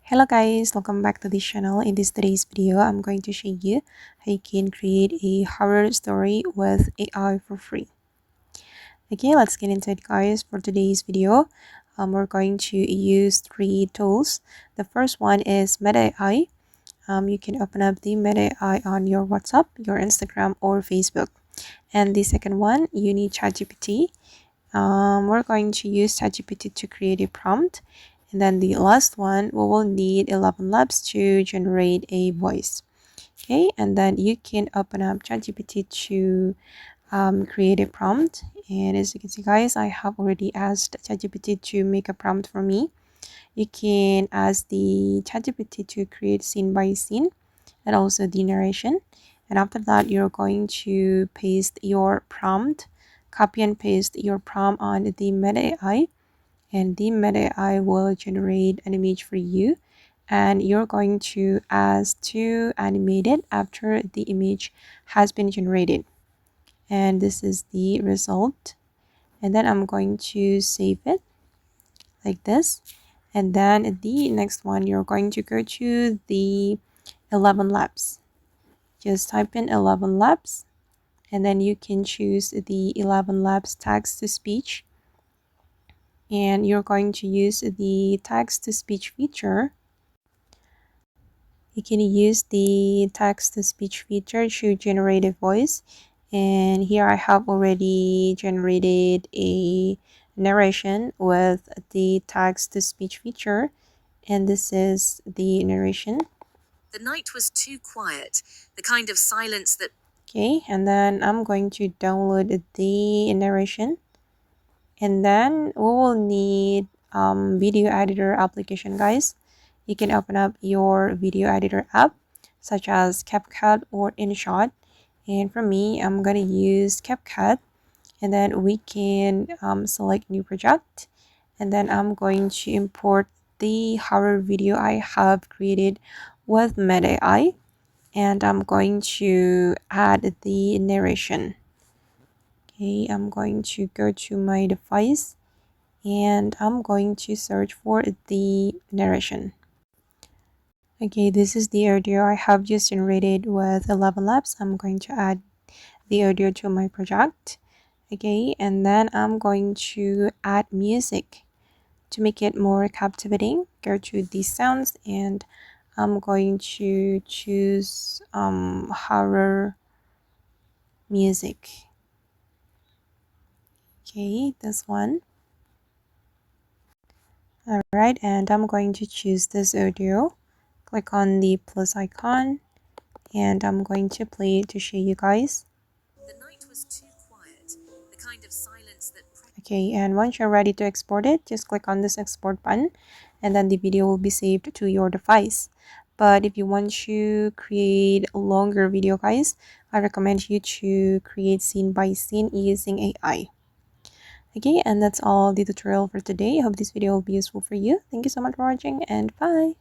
Hello guys, welcome back to this channel. In today's video, I'm going to show you how you can create a horror story with AI for free. Okay, let's get into it guys. For today's video, we're going to use three tools. The first one is Meta AI. You can open up the Meta AI on your WhatsApp, your Instagram, or Facebook. And the second one, you need ChatGPT. We're going to use ChatGPT to create a prompt. And then the last one, we will need ElevenLabs to generate a voice. Okay, and then you can open up ChatGPT to create a prompt. And as you can see guys, I have already asked ChatGPT to make a prompt for me. You can ask the ChatGPT to create scene by scene and also the narration. And after that, you're going to paste your prompt, copy and paste your prompt on the Meta AI, and the Meta AI will generate an image for you, and you're going to ask to animate it after the image has been generated. And this is the result. And then I'm going to save it like this. And then the next one, you're going to go to the ElevenLabs. Just type in ElevenLabs, and then you can choose the ElevenLabs text to speech. And you're going to use the text to speech feature. You can use the text to speech feature to generate a voice. And here I have already generated a narration with the text to speech feature. And this is the narration. The night was too quiet, the kind of silence that... Okay, and then I'm going to download the narration. And then we will need video editor application guys. You can open up your video editor app such as CapCut or InShot. And for me, I'm gonna use CapCut. And then we can select new project. And then I'm going to import the horror video I have created with Meta AI. And I'm going to add the narration. Okay, I'm going to go to my device and I'm going to search for the narration. Okay, this is the audio I have just generated with ElevenLabs. I'm going to add the audio to my project. Okay, and then I'm going to add music to make it more captivating. Go to the sounds and I'm going to choose horror music. Okay, this one. Alright, and I'm going to choose this audio. Click on the plus icon and I'm going to play it to show you guys. The night was too quiet, the kind of silence that... Okay, and once you're ready to export it, just click on this export button and then the video will be saved to your device. But if you want to create a longer video guys, I recommend you to create scene by scene using AI. Okay, and that's all the tutorial for today. I hope this video will be useful for you. Thank you so much for watching and bye.